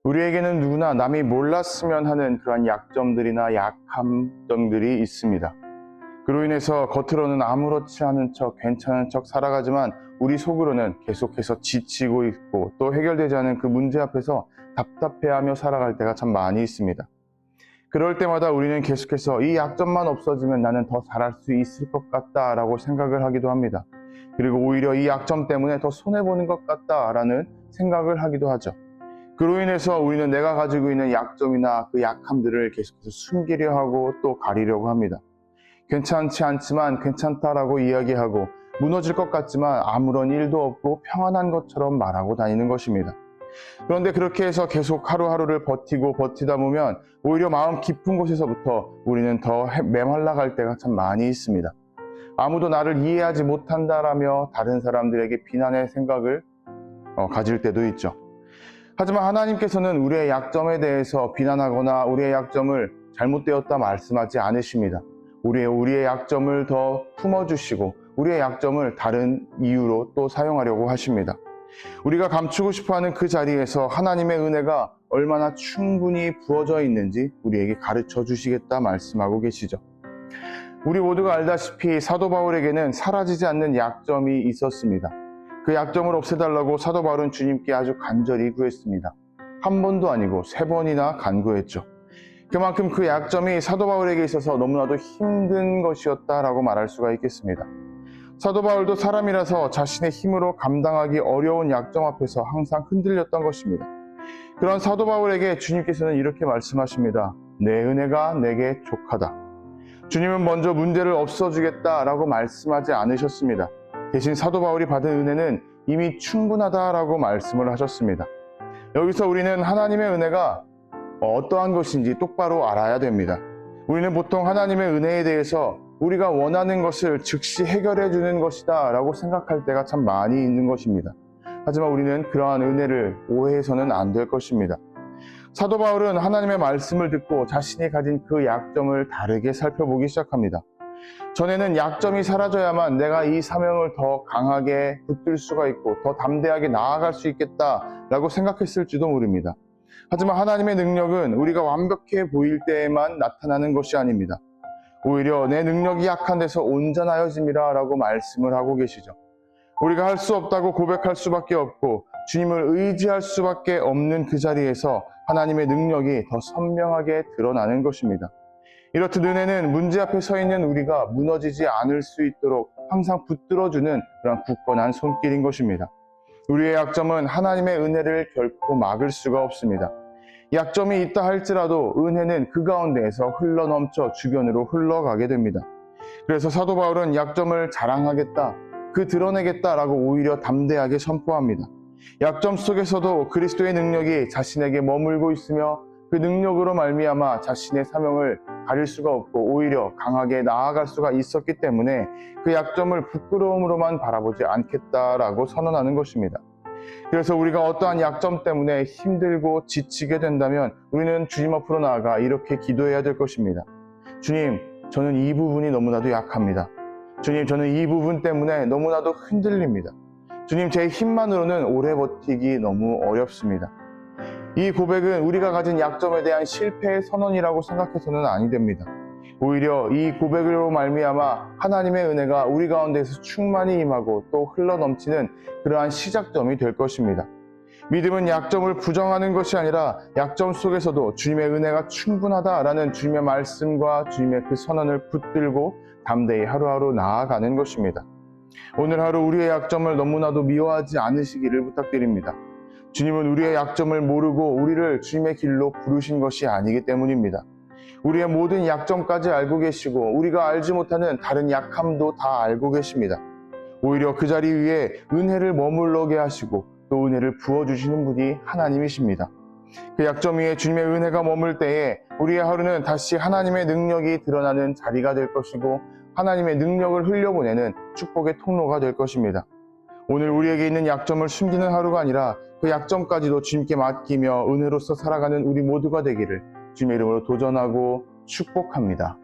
우리에게는 누구나 남이 몰랐으면 하는 그러한 약점들이나 약함들이 있습니다. 그로 인해서 겉으로는 아무렇지 않은 척, 괜찮은 척 살아가지만 우리 속으로는 계속해서 지치고 있고 또 해결되지 않은 그 문제 앞에서 답답해하며 살아갈 때가 참 많이 있습니다. 그럴 때마다 우리는 계속해서 이 약점만 없어지면 나는 더 잘할 수 있을 것 같다라고 생각을 하기도 합니다. 그리고 오히려 이 약점 때문에 더 손해보는 것 같다라는 생각을 하기도 하죠. 그로 인해서 우리는 내가 가지고 있는 약점이나 그 약함들을 계속해서 숨기려 하고 또 가리려고 합니다. 괜찮지 않지만 괜찮다라고 이야기하고 무너질 것 같지만 아무런 일도 없고 평안한 것처럼 말하고 다니는 것입니다. 그런데 그렇게 해서 계속 하루하루를 버티고 버티다 보면 오히려 마음 깊은 곳에서부터 우리는 더 메말라갈 때가 참 많이 있습니다. 아무도 나를 이해하지 못한다라며 다른 사람들에게 비난의 생각을 가질 때도 있죠. 하지만 하나님께서는 우리의 약점에 대해서 비난하거나 우리의 약점을 잘못되었다 말씀하지 않으십니다. 우리의 약점을 더 품어주시고 우리의 약점을 다른 이유로 또 사용하려고 하십니다. 우리가 감추고 싶어하는 그 자리에서 하나님의 은혜가 얼마나 충분히 부어져 있는지 우리에게 가르쳐 주시겠다 말씀하고 계시죠. 우리 모두가 알다시피 사도 바울에게는 사라지지 않는 약점이 있었습니다. 그 약점을 없애달라고 사도 바울은 주님께 아주 간절히 구했습니다. 한 번도 아니고 3번이나 간구했죠. 그만큼 그 약점이 사도 바울에게 있어서 너무나도 힘든 것이었다라고 말할 수가 있겠습니다. 사도 바울도 사람이라서 자신의 힘으로 감당하기 어려운 약점 앞에서 항상 흔들렸던 것입니다. 그런 사도 바울에게 주님께서는 이렇게 말씀하십니다. 내 은혜가 내게 족하다. 주님은 먼저 문제를 없어주겠다라고 말씀하지 않으셨습니다. 대신 사도 바울이 받은 은혜는 이미 충분하다라고 말씀을 하셨습니다. 여기서 우리는 하나님의 은혜가 어떠한 것인지 똑바로 알아야 됩니다. 우리는 보통 하나님의 은혜에 대해서 우리가 원하는 것을 즉시 해결해 주는 것이다 라고 생각할 때가 참 많이 있는 것입니다. 하지만 우리는 그러한 은혜를 오해해서는 안 될 것입니다. 사도 바울은 하나님의 말씀을 듣고 자신이 가진 그 약점을 다르게 살펴보기 시작합니다. 전에는 약점이 사라져야만 내가 이 사명을 더 강하게 붙들 수가 있고 더 담대하게 나아갈 수 있겠다라고 생각했을지도 모릅니다. 하지만 하나님의 능력은 우리가 완벽해 보일 때에만 나타나는 것이 아닙니다. 오히려 내 능력이 약한 데서 온전하여짐이라 라고 말씀을 하고 계시죠. 우리가 할 수 없다고 고백할 수밖에 없고 주님을 의지할 수밖에 없는 그 자리에서 하나님의 능력이 더 선명하게 드러나는 것입니다. 이렇듯 은혜는 문제 앞에 서 있는 우리가 무너지지 않을 수 있도록 항상 붙들어주는 그런 굳건한 손길인 것입니다. 우리의 약점은 하나님의 은혜를 결코 막을 수가 없습니다. 약점이 있다 할지라도 은혜는 그 가운데에서 흘러넘쳐 주변으로 흘러가게 됩니다. 그래서 사도 바울은 약점을 자랑하겠다, 그 드러내겠다라고 오히려 담대하게 선포합니다. 약점 속에서도 그리스도의 능력이 자신에게 머물고 있으며 그 능력으로 말미암아 자신의 사명을 가릴 수가 없고 오히려 강하게 나아갈 수가 있었기 때문에 그 약점을 부끄러움으로만 바라보지 않겠다라고 선언하는 것입니다. 그래서 우리가 어떠한 약점 때문에 힘들고 지치게 된다면 우리는 주님 앞으로 나아가 이렇게 기도해야 될 것입니다. 주님, 저는 이 부분이 너무나도 약합니다. 주님, 저는 이 부분 때문에 너무나도 흔들립니다. 주님, 제 힘만으로는 오래 버티기 너무 어렵습니다. 이 고백은 우리가 가진 약점에 대한 실패의 선언이라고 생각해서는 아니 됩니다. 오히려 이 고백으로 말미암아 하나님의 은혜가 우리 가운데서 충만히 임하고 또 흘러넘치는 그러한 시작점이 될 것입니다. 믿음은 약점을 부정하는 것이 아니라 약점 속에서도 주님의 은혜가 충분하다라는 주님의 말씀과 주님의 그 선언을 붙들고 담대히 하루하루 나아가는 것입니다. 오늘 하루 우리의 약점을 너무나도 미워하지 않으시기를 부탁드립니다. 주님은 우리의 약점을 모르고 우리를 주님의 길로 부르신 것이 아니기 때문입니다. 우리의 모든 약점까지 알고 계시고 우리가 알지 못하는 다른 약함도 다 알고 계십니다. 오히려 그 자리 위에 은혜를 머물러게 하시고 또 은혜를 부어주시는 분이 하나님이십니다. 그 약점 위에 주님의 은혜가 머물 때에 우리의 하루는 다시 하나님의 능력이 드러나는 자리가 될 것이고 하나님의 능력을 흘려보내는 축복의 통로가 될 것입니다. 오늘 우리에게 있는 약점을 숨기는 하루가 아니라 그 약점까지도 주님께 맡기며 은혜로서 살아가는 우리 모두가 되기를 주님의 이름으로 도전하고 축복합니다.